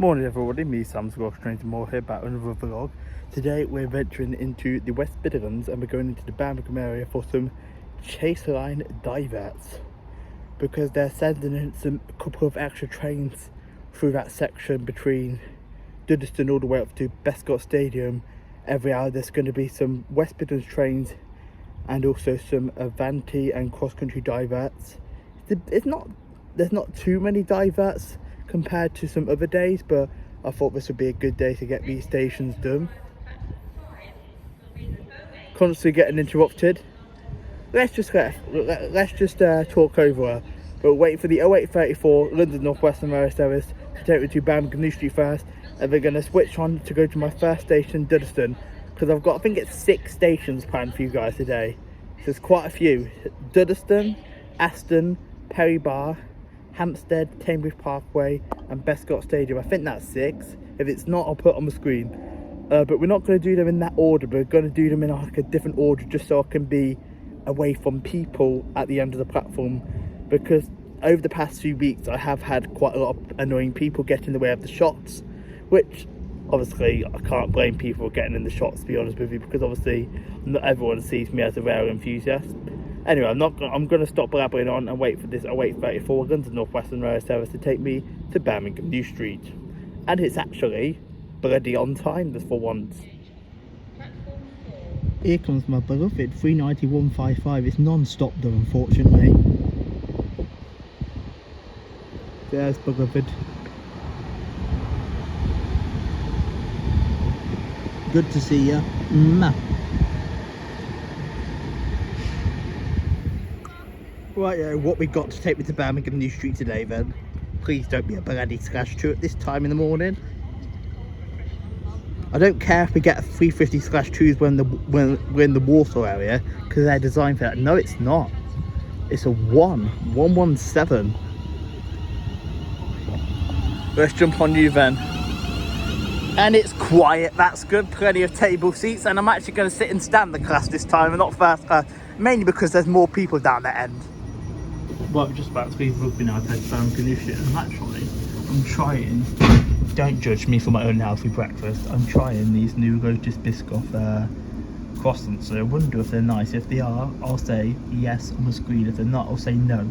Morning everybody, me Sam's Rock Train more here back with another vlog. Today we're venturing into the West Midlands and we're going into the Birmingham area for some Chase Line diverts, because they're sending in a couple of extra trains through that section between Dudderston all the way up to Bescot Stadium every hour. There's going to be some West Midlands trains and also some avanti and cross-country diverts. There's not too many diverts compared to some other days, but I thought this would be a good day to get these stations done. Constantly getting interrupted. Let's just talk over. We're waiting for the 0834 London North Western Rail service to take me to Birmingham New Street first, and we're going to switch on to go to my first station, Dudderston, because I've got, I think it's 6 stations planned for you guys today. So there's quite a few. Dudderston, Aston, Perry Bar, Hampstead, Cambridge Parkway and Bescot Stadium. I think that's 6. If it's not, I'll put it on the screen. But we're not going to do them in that order. We're going to do them in like a different order, just so I can be away from people at the end of the platform, because over the past few weeks I have had quite a lot of annoying people get in the way of the shots, which obviously I can't blame people for getting in the shots, to be honest with you, because obviously not everyone sees me as a rail enthusiast. Anyway, I'm going to stop blabbering on and wait for this 0834 London North Western Rail service to take me to Birmingham New Street. And it's actually bloody on time, just for once. Here comes my beloved 39155. It's non-stop though, unfortunately. There's beloved. Good to see ya. Right, what we got to take me to Birmingham New Street today then? Please don't be a bloody /2 at this time in the morning. I don't care if we get a 350/2s when we're in the Walsall area, because they're designed for that. No, it's not. It's a 117. Let's jump on you then. And it's quiet, that's good. Plenty of table seats, and I'm actually going to sit in standard class this time and not first class, mainly because there's more people down the end. Well, I'm just about to leave rugby now to head to Birmingham New Street, and I'm trying, don't judge me for my own healthy breakfast, I'm trying these new Lotus Biscoff croissants, so I wonder if they're nice. If they are, I'll say yes on the screen. If they're not, I'll say no.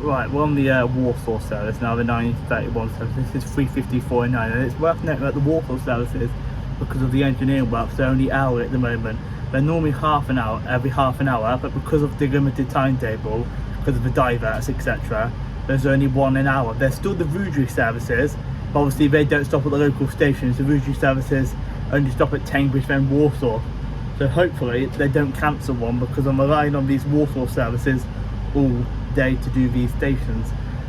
Right, we're on the Walsall service now, the 931 service. This is 350.49, and it's worth noting that the Walsall services, because of the engineering work, they're only hourly at the moment. They're normally half an hour, every half an hour, but because of the limited timetable, because of the diverts, etc., there's only 1 an hour. There's still the Rudry services, but obviously they don't stop at the local stations. The Rudry services only stop at Cambridge, then Walsall. So hopefully they don't cancel one, because I'm relying on these Walsall services all day to do these stations.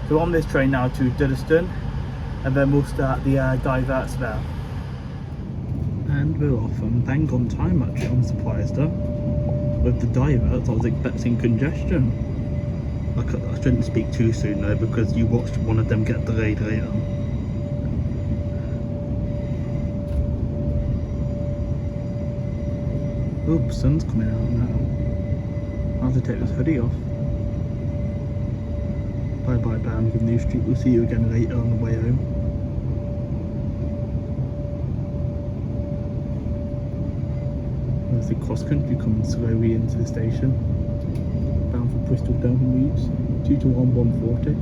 So we're on this train now to Dudderston, and then we'll start the diverts there. And we're off, and bang on time actually, I'm surprised though. With the diverts, I was expecting congestion. I shouldn't speak too soon though, because you watched one of them get delayed later. Oh, the sun's coming out now. I'll have to take this hoodie off. Bye bye Birmingham New Street, we'll see you again later on the way home. There's the cross country coming slowly into the station, bound for Bristol Down Reeves, 2 to 1 140.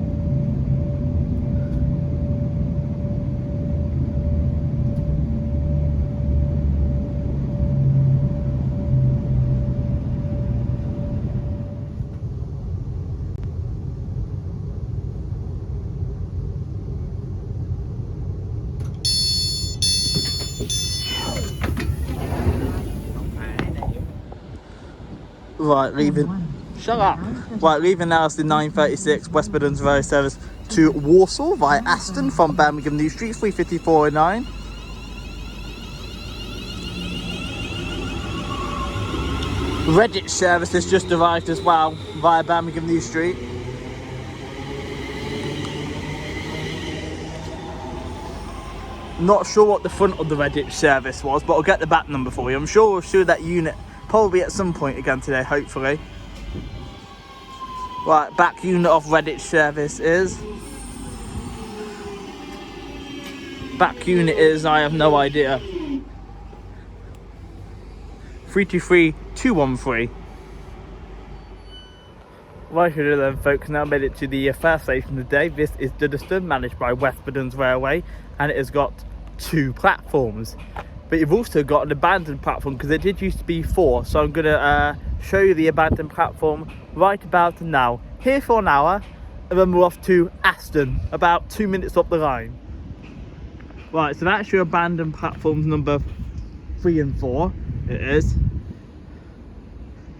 Right, leaving. Shut up. Right, leaving now is the 936 West Midlands Rail service to Walsall via Aston from Birmingham New Street, 354.09. Redditch service has just arrived as well via Birmingham New Street. Not sure what the front of the Redditch service was, but I'll get the back number for you. I'm sure we'll show that unit probably at some point again today, hopefully. Right, back unit of Redditch service is back unit is, I have no idea. 323213. Right here then folks, now made it to the first station of the day. This is Diverted, managed by West Midlands Railway, and it has got 2 platforms. But you've also got an abandoned platform, because it did used to be 4, so I'm going to show you the abandoned platform right about now. Here for an hour, and then we're off to Aston, about 2 minutes up the line. Right, so that's your abandoned platforms number 3 and 4. It is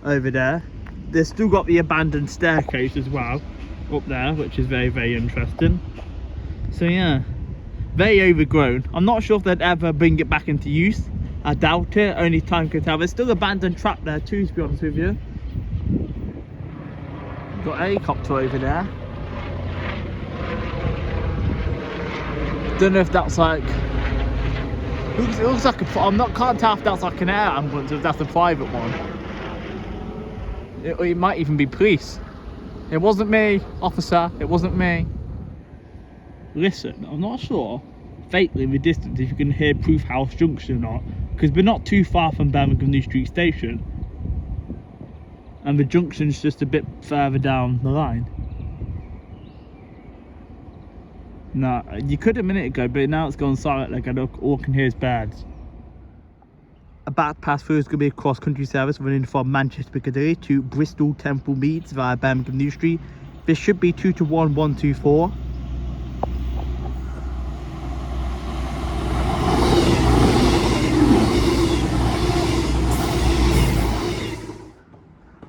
over there. They've still got the abandoned staircase as well up there, which is very, very interesting. So yeah, very overgrown. I'm not sure if they'd ever bring it back into use. I doubt it, only time can tell. There's still abandoned trap there too, to be honest with you. Got a helicopter over there. Don't know if that's like, it looks like a, can't tell if that's like an air ambulance or if that's a private one. It might even be police. It wasn't me, officer, it wasn't me. Listen, I'm not sure faintly in the distance if you can hear Proof House Junction or not, because we're not too far from Birmingham New Street Station, and the junction's just a bit further down the line. No, you could a minute ago, but now it's gone silent. Like all I can hear is birds. About to pass through is going to be a cross-country service running from Manchester Piccadilly to Bristol Temple Meads via Birmingham New Street. This should be 2 to 1 124.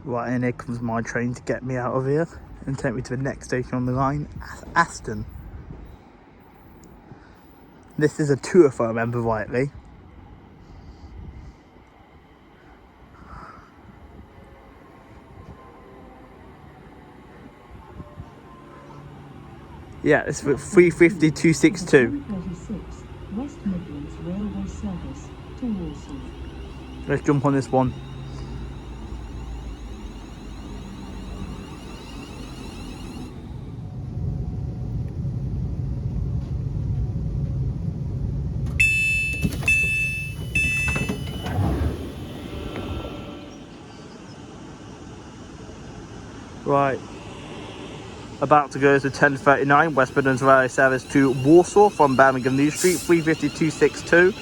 Right, and here comes my train to get me out of here and take me to the next station on the line, Aston. This is a 2 if I remember rightly. Yeah, it's for 350262. West Midlands Railway Service to Walsall. Let's jump on this one. Right. About to go to 10:39 West Midlands Railway Service to Walsall from Birmingham New Street, 350262.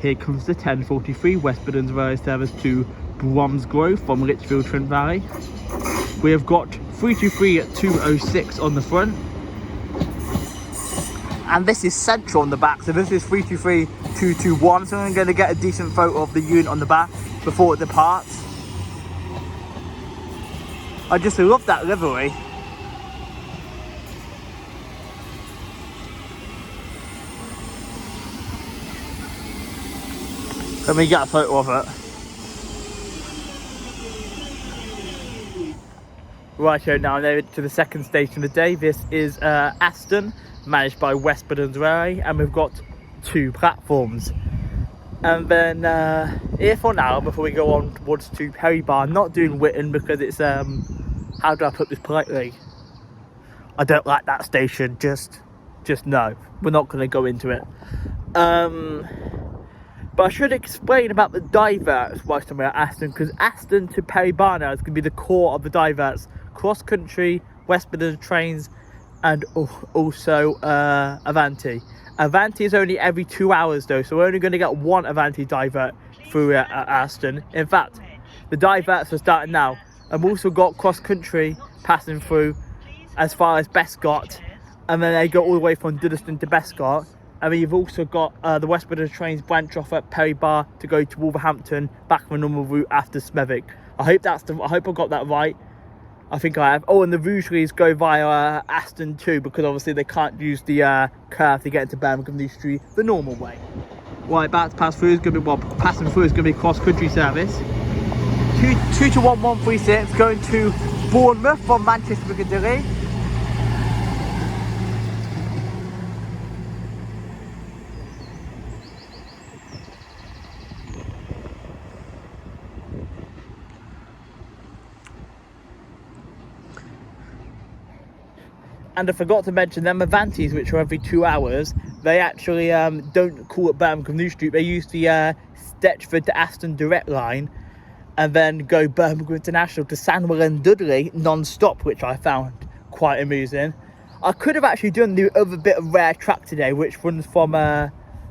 Here comes the 10:43 West Midlands Railway Service to Bromsgrove from Lichfield, Stour Valley. We have got 323 at 206 on the front. And this is central on the back, so this is 323 221. So I'm going to get a decent photo of the unit on the back before it departs. I just love that livery. Let me get a photo of it. Right here now, to the second station of the day. This is Aston, managed by West Midlands Railway, and we've got 2 platforms. And then here for now, before we go on towards to Perry Bar, not doing Witten because it's how do I put this politely? I don't like that station. Just no, we're not going to go into it. But I should explain about the Diverts whilst I'm at Aston, because Aston to Perry Bar now is going to be the core of the Diverts. Cross-country, West Midlands trains, and also Avanti. Avanti is only every 2 hours though, so we're only going to get 1 Avanti Divert through Aston. In fact, the Diverts are starting now. I've also got cross-country passing through as far as Bescot, and then they go all the way from Diverted to Bescot. And then you've also got the West Midlands trains branch off at Perry Bar to go to Wolverhampton, back on a normal route after Smethwick. I hope I got that right. I think I have. Oh, and the Rugelys go via Aston too, because obviously they can't use the curve to get into Birmingham New Street the normal way. Right, about to pass through is going to be, well, passing through is going to be cross-country service. 22136 going to Bournemouth from Manchester Piccadilly. And I forgot to mention them Avantis, which are every 2 hours. They actually don't call it Birmingham New Street. They use the Stechford to Aston direct line and then go Birmingham International to Sandwell and Dudley non-stop, which I found quite amusing. I could have actually done the other bit of rare track today, which runs from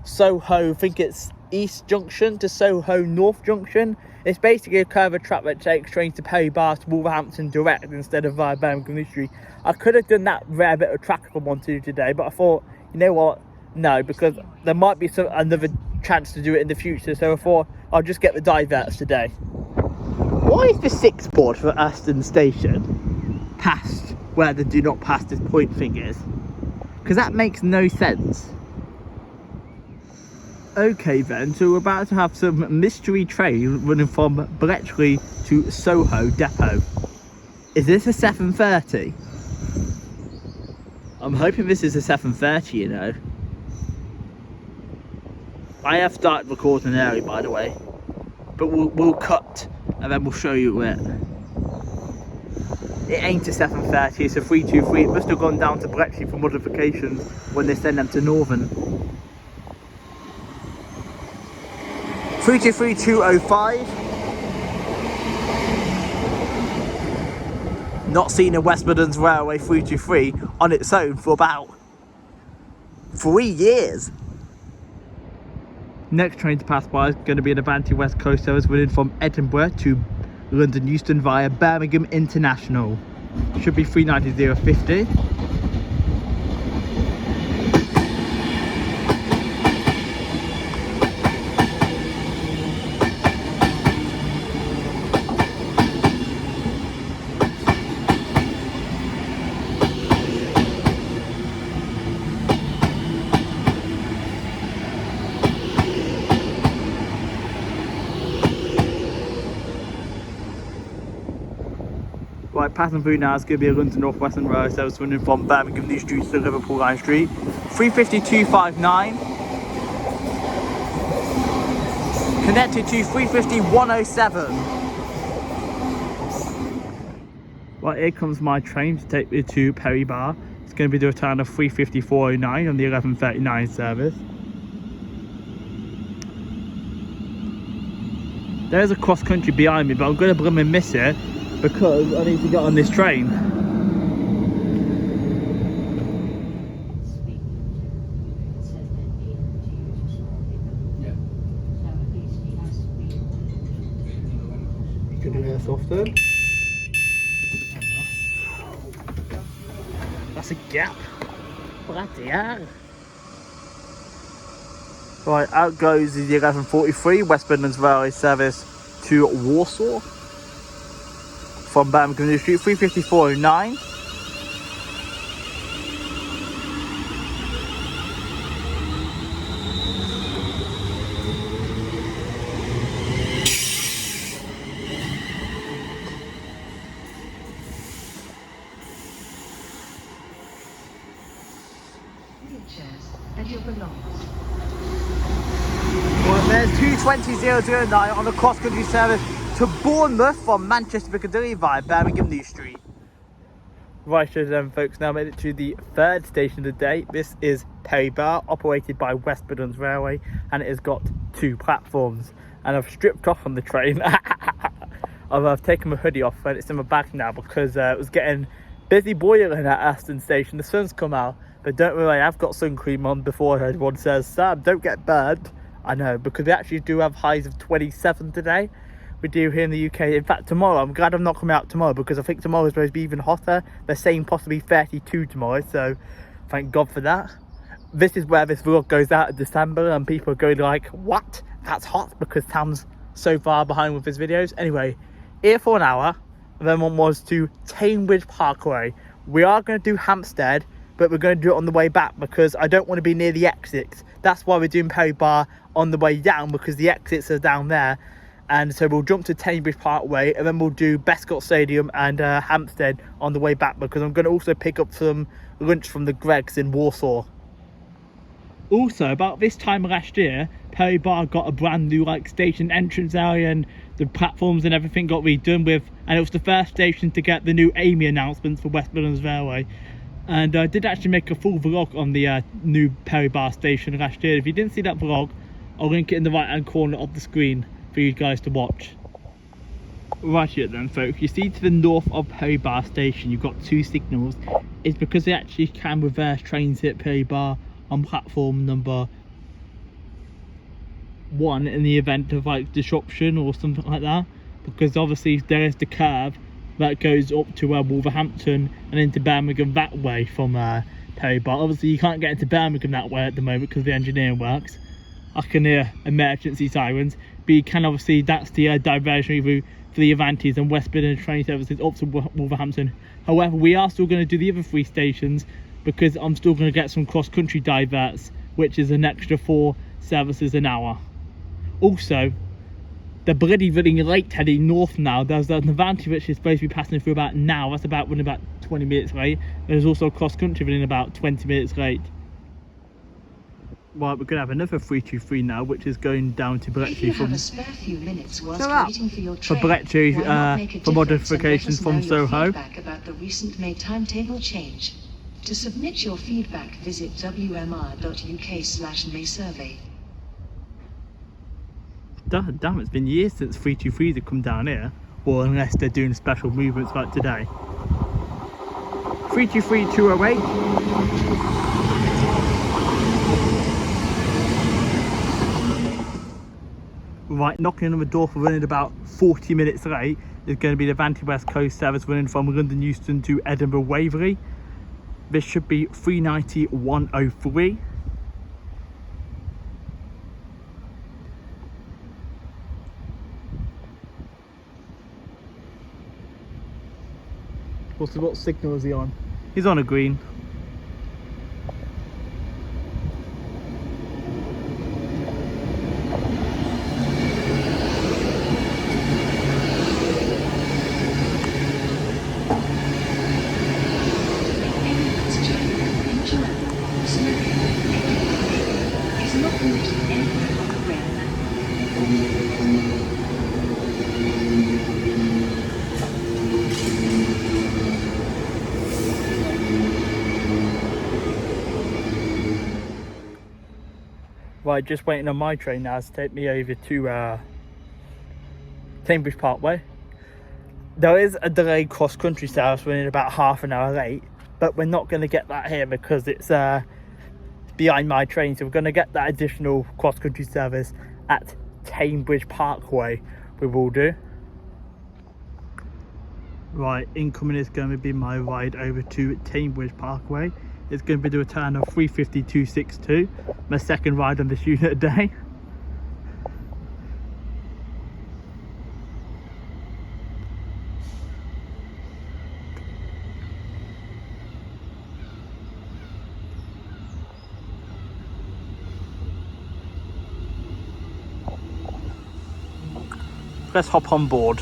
Soho, I think it's East Junction to Soho North Junction. It's basically a curve of track that takes trains to Perry Bar to Wolverhampton direct instead of via Birmingham New Street. I could have done that rare bit of track if I wanted to today, but I thought, you know what, no, because there might be another chance to do it in the future, so I thought I'll just get the Diverts today. Why is the 6 board for Aston Station past where the do not pass this point thing is? Because that makes no sense. Okay then, so we're about to have some mystery train running from Bletchley to Soho Depot. Is this a 7:30? I'm hoping this is a 7:30, you know. I have started recording early, by the way, but we'll cut and then we'll show you it. It ain't a 7:30, it's a 323. It must have gone down to Bletchley for modifications when they send them to Northern. 323205. Not seen a West Midlands Railway 323 on its own for about 3 years. Next train to pass by is going to be an Avanti West Coast service running from Edinburgh to London Euston via Birmingham International. Should be 390.050. Right, passing through now, it's going to be a London North Western Railway service running from Birmingham New Street to Liverpool Line Street. 350.259. Connected to 350.107. Right, here comes my train to take me to Perry Bar. It's going to be the return of 350.409 on the 11:39 service. There's a cross country behind me, but I'm going to blooming miss it because I need to get on this train. You can do this often. That's a gap. Bloody hell. Right, out goes the 11:43 West Midlands Railway service to Walsall from Birmingham New Street, 354.09. Wheelchairs and your belongings. Well, there's 220.009 on the cross-country service to Bournemouth from Manchester Piccadilly via Birmingham New Street. Right, so then folks, now made it to the third station of the day. This is Perry Bar, operated by West Midlands Railway, and it has got 2 platforms. And I've stripped off on the train. I've taken my hoodie off and it's in my bag now because it was getting busy boiling at Aston Station. The sun's come out, but don't worry, I've got sun cream on before everyone says, Sam, don't get burned. I know, because we actually do have highs of 27 today. We do here in the UK. In fact, tomorrow, I'm glad I'm not coming out tomorrow because I think tomorrow is supposed to be even hotter. They're saying possibly 32 tomorrow, so thank God for that. This is where this vlog goes out in December and people are going like, what? That's hot, because Sam's so far behind with his videos. Anyway, here for an hour, and then one was to Tamebridge Parkway. We are going to do Hampstead, but we're going to do it on the way back because I don't want to be near the exits. That's why we're doing Perry Bar on the way down, because the exits are down there. And so we'll jump to Cambridge Parkway, and then we'll do Bescot Stadium and Hampstead on the way back, because I'm going to also pick up some lunch from the Greggs in Walsall. Also, about this time last year, Perry Bar got a brand new like station entrance area, and the platforms and everything got redone with, and it was the first station to get the new Amy announcements for West Midlands Railway. And I did actually make a full vlog on the new Perry Bar station last year. If you didn't see that vlog, I'll link it in the right hand corner of the screen for you guys to watch. Right here then folks, you see to the north of Perry Bar station you've got two signals. It's because they actually can reverse trains at Perry Bar on platform number 1 in the event of like disruption or something like that, because obviously there is the curve that goes up to Wolverhampton and into Birmingham that way from Perry Bar. Obviously you can't get into Birmingham that way at the moment because the engineering works. I can hear emergency sirens, but you can obviously, that's the diversionary route for the Avantis and West Midlands train services up to Wolverhampton. However, we are still going to do the other 3 stations because I'm still going to get some cross-country diverts, which is an extra 4 services an hour. Also, they're bloody running late heading north now. There's an avanti which is supposed to be passing through about now. That's about running about 20 minutes late. There's also cross-country running about 20 minutes late. Right, we're going to have another 323 now, which is going down to Bletchley from Bletchley for modifications from Soho. About the recent May timetable change. To submit your feedback, visit wmr.uk/May-survey. Damn, it's been years since 323s have come down here, or unless they're doing special movements like today. 323 208. Right, knocking on the door for running about 40 minutes late is going to be the Avanti West Coast service running from London Euston to Edinburgh Waverley. This should be 390 103. What signal is he on? He's on a green. Right, just waiting on my train now to take me over to Cambridge Parkway. There is a delayed cross-country service running about half an hour late, but we're not going to get that here because it's behind my train, so we're going to get that additional cross-country service at Cambridge Parkway. We will do. Right, incoming is going to be my ride over to Cambridge Parkway. It's going to be a turn of 350-262, my second ride on this unit a day. Let's hop on board.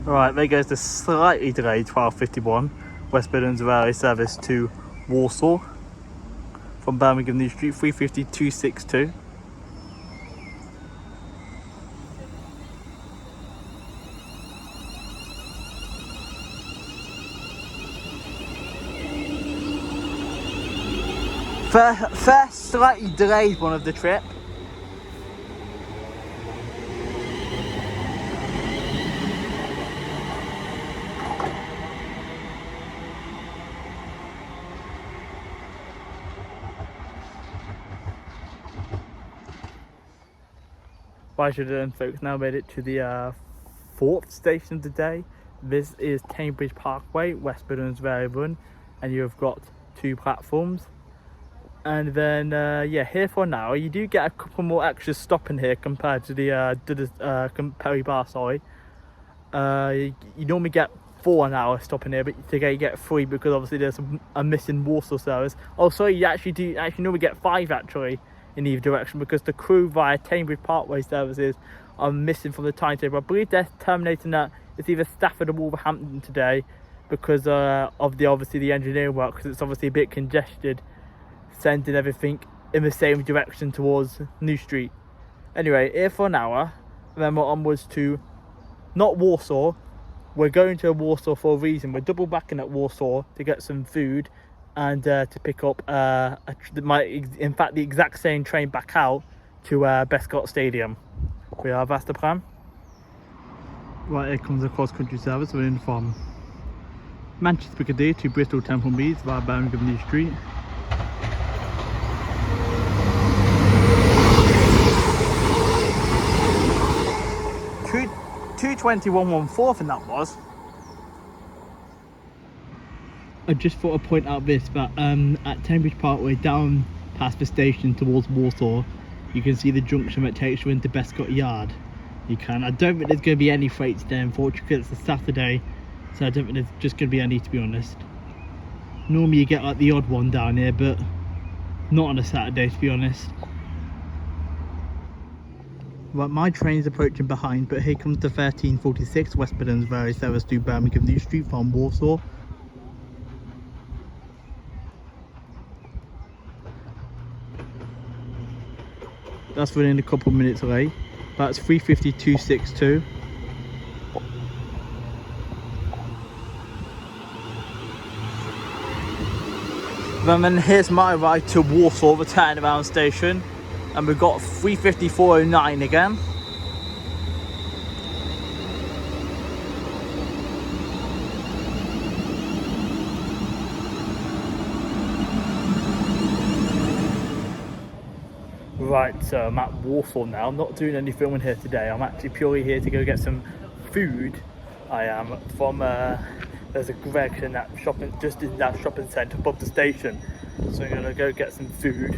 Right, there goes the slightly delayed 1251 West Midlands Railway service to Walsall from Birmingham New Street, 350-262. First slightly delayed one of the trip. Right, then folks, now made it to the 4th station of the day. This is Cambridge Parkway, West Midlands Railway Run. and you've got 2 platforms. And then yeah, here for now you do get a couple more extras stopping here compared to the Perry Bar, sorry. You normally get 4 an hour stopping here, but today you get 3 because obviously there's a missing Walsall service. Oh sorry, you actually normally get 5 actually in either direction, because the Crewe via Cambridge Parkway services are missing from the timetable. I believe they're terminating that. It's either Stafford or Wolverhampton today because of obviously the engineering work, because it's obviously a bit congested, sending everything in the same direction towards New Street. Anyway, here for an hour, then we're onwards to not Walsall. We're going to Walsall for a reason. We're double backing at Walsall to get some food and to pick up in fact the exact same train back out to Bescot Stadium. That's the plan. Right, here comes the cross-country service. We're in from Manchester Piccadilly to Bristol Temple Meads via Birmingham New Street. $221.14, I think that was. I just thought I'd point out this, but at Cambridge Parkway down past the station towards Walsall, you can see the junction that takes you into Bescot Yard. I don't think there's going to be any freights there, unfortunately, because it's a Saturday, so I don't think there's just going to be any, to be honest. Normally you get like the odd one down here, but not on a Saturday, to be honest. Right, my train's approaching behind, but here comes the 1346 West Midlands Valley service to Birmingham New Street from Walsall. That's running a couple of minutes away. That's 3:52.62. Then here's my ride to Walsall, the turnaround station, and we've got 3:54.09 again. Right, so I'm at Walsall now. I'm not doing any filming here today. I'm actually purely here to go get some food. I am from there's a Greggs in that shopping, just in that shopping centre above the station. So I'm gonna go get some food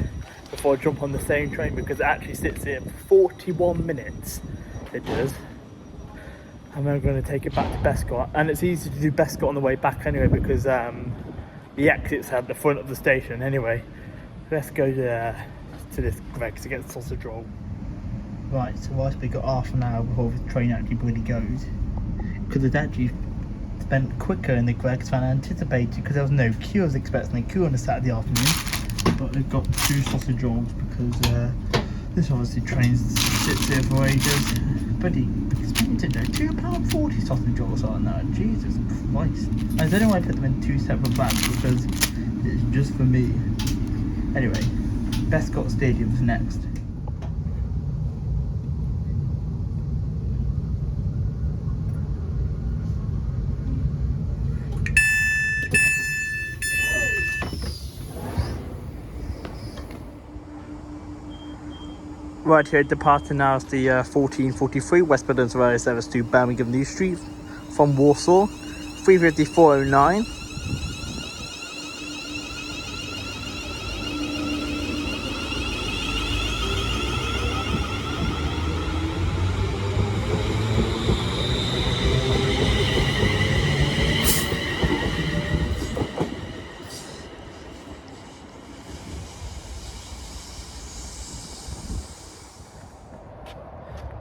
before I jump on the same train, because it actually sits here for 41 minutes. It does. And then I'm gonna take it back to Bescot, and it's easy to do Bescot on the way back anyway, because the exit's at the front of the station anyway. Let's go to this Greggs to get the sausage roll. Right, so whilst we got half an hour before the train actually really goes, because it's actually spent quicker in the Greggs than I anticipated, because there was no queue. I was expecting a queue on a Saturday afternoon, but they've got 2 sausage rolls because this obviously train sits here for ages. Bloody expensive though, £2.40 sausage rolls are now. Jesus Christ. I don't know why I put them in 2 separate bags, because it's just for me. Anyway, Bescot Stadium's next. Right here, departing now is the 1443 West Midlands Railway service to Birmingham New Street from Walsall, 3:54.09.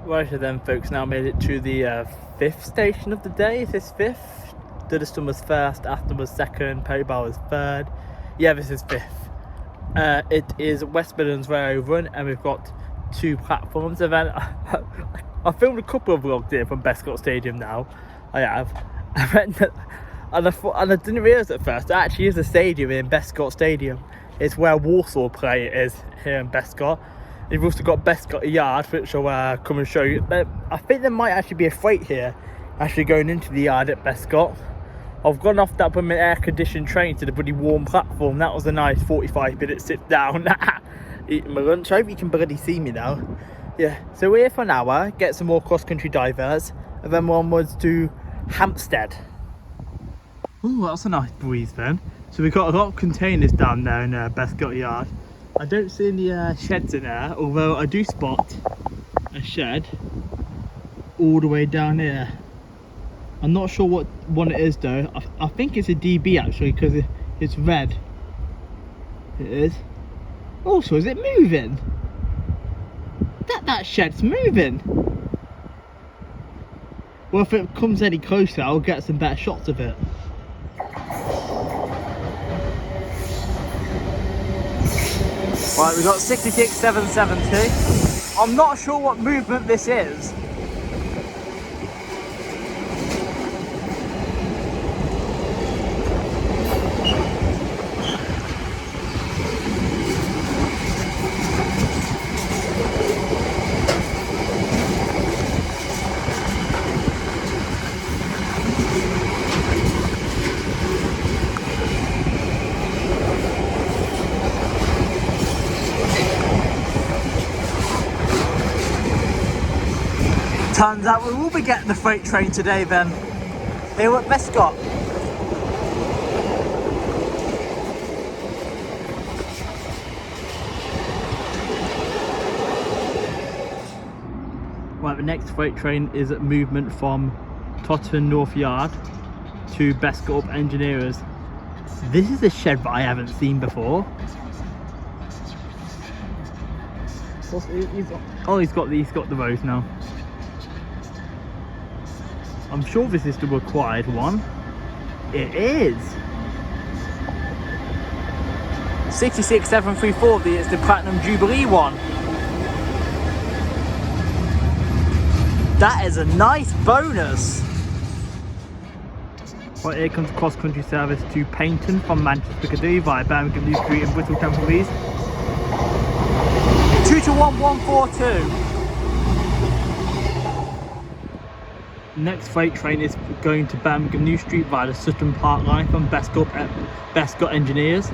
Right then folks, now made it to the 5th station of the day. Is this 5th? Dudderston was 1st, Aston was 2nd, Perry Bar was 3rd. Yeah, this is 5th. It is West Midlands Railway Run, and we've got 2 platforms. And then I filmed a couple of vlogs here from Bescot Stadium now. I have. And I didn't realise at first, it actually is a stadium in Bescot Stadium. It's where Walsall play is here in Bescot. You've also got Bescot Yard, which I'll come and show you. I think there might actually be a freight here, actually going into the yard at Bescot. I've gone off that from an air-conditioned train to the bloody warm platform. That was a nice 45-minute sit down, eating my lunch. I hope you can bloody see me now. Yeah, so we're here for an hour, get some more cross-country diverts, and then we're onwards to Hampstead. Ooh, that's a nice breeze then. So we've got a lot of containers down there in Bescot yard. I don't see any sheds in there, although I do spot a shed all the way down here. I'm not sure what one it is though. I think it's a DB actually, because it's red. It is. Also, is it moving? That shed's moving. Well, if it comes any closer, I'll get some better shots of it. Right, we've got 66,770. I'm not sure what movement this is. Turns out we will be getting the freight train today then, here at Bescot. Right, the next freight train is at movement from Tottenham North Yard to Bescot Engineers. This is a shed that I haven't seen before. He's got the rows now. I'm sure this is the required one. It is. 66,734, it's the Platinum Jubilee one. That is a nice bonus. Right, here comes cross-country service to Paynton from Manchester Piccadilly via Birmingham New Street and Bristol Temple East. 22142. Next freight train is going to Birmingham New Street via the Sutton Park line from Bescot Engineers.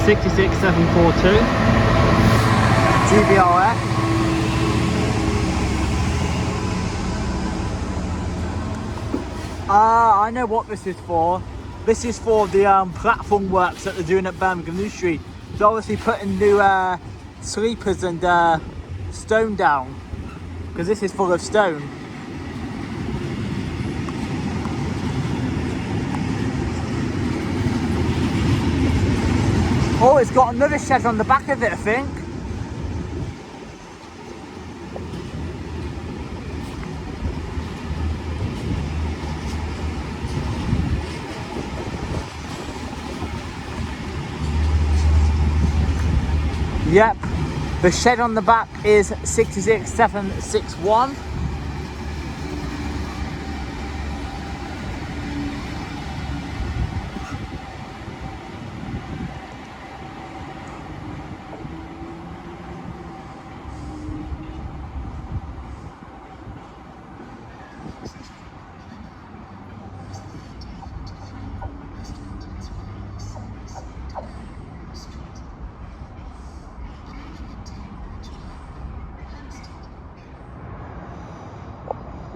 (66,742) GBRF. I know what this is for. This is for the platform works that they're doing at Birmingham New Street. So obviously putting new sleepers and stone down, because this is full of stone. Oh, it's got another shed on the back of it, I think. Yep, the shed on the back is 66,761.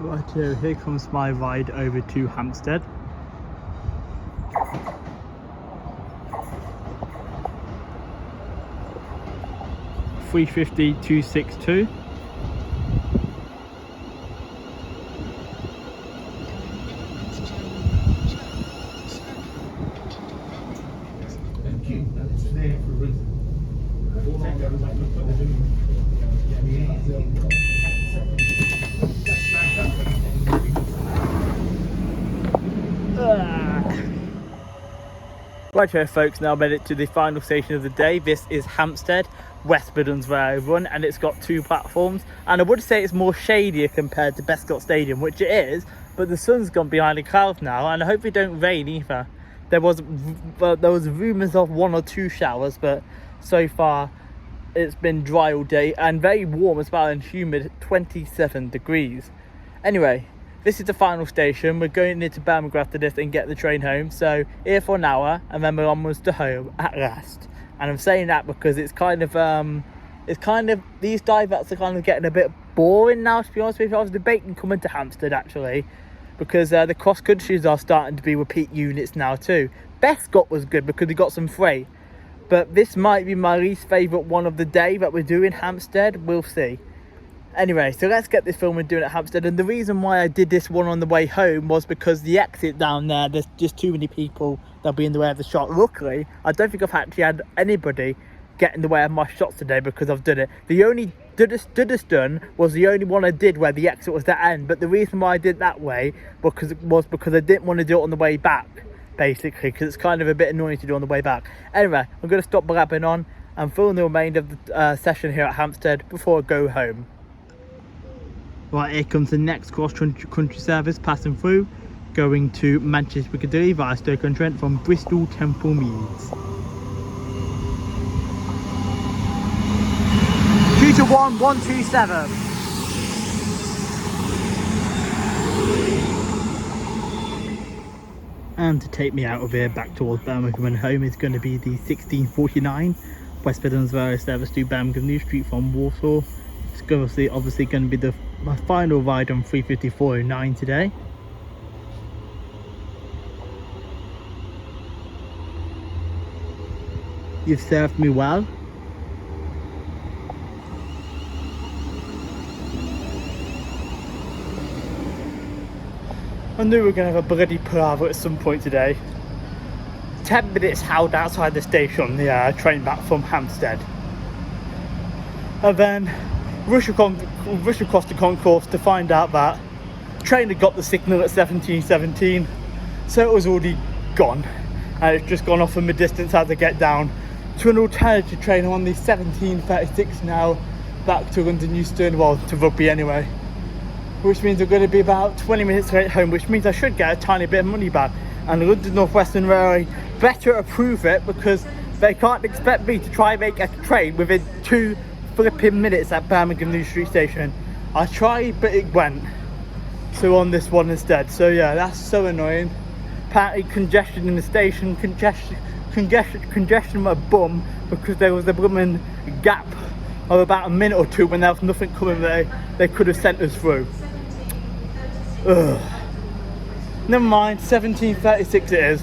Right, here comes my ride over to Hampstead. (350,262). Right here folks, now made it to the final station of the day. This is Hampstead, West Midlands where I run, and it's got two platforms, and I would say it's more shadier compared to Bescot Stadium, which it is, but the sun's gone behind the clouds now, and I hope it don't rain either. There was rumours of 1 or 2 showers, but so far it's been dry all day and very warm as well, and humid, 27 degrees. Anyway, this is the final station. We're going into Birmingham after this and get the train home. So here for an hour and then we're almost to home at last. And I'm saying that because it's kind of It's kind of, these diverts are kind of getting a bit boring now, to be honest with you. I was debating coming to Hampstead actually, because the cross countries are starting to be repeat units now too. Bescot was good because we got some freight, but this might be my least favourite one of the day that we're doing Hampstead. We'll see. Anyway, so let's get this film we're doing at Hampstead. And the reason why I did this one on the way home was because the exit down there's just too many people that'll be in the way of the shot. Luckily, I don't think I've actually had anybody get in the way of my shots today because I've done it. The only done was the only one I did where the exit was that end. But the reason why I did that way because I didn't want to do it on the way back, basically, because it's kind of a bit annoying to do on the way back. Anyway, I'm going to stop blabbing on and film the remainder of the session here at Hampstead before I go home. Right, here comes the next cross-country service passing through, going to Manchester Piccadilly via Stoke-on-Trent from Bristol Temple Meads. 22127. And to take me out of here back towards Birmingham and home is going to be the 1649 West Midlands various service to Birmingham New Street from Walsall. It's obviously going to be my final ride on 35409 today. You've served me well. I knew we were going to have a bloody palaver at some point today. 10 minutes held outside the station on the train back from Hampstead. And then rush across the concourse to find out that the train had got the signal at 17:17, so it was already gone, and it's just gone off from a distance as I get down to an alternative train. I'm on the 17:36 now, back to London Euston, well, to Rugby anyway, which means I'm going to be about 20 minutes late home, which means I should get a tiny bit of money back. And the London North Western Railway better approve it, because they can't expect me to try and make a train within 2 flipping minutes at Birmingham New Street Station. I tried, but it went. So on this one instead. So yeah, that's so annoying. Apparently congestion in the station, congestion my bum, because there was a blooming gap of about a minute or two when there was nothing coming they could have sent us through. Ugh. Never mind, 17:36 it is.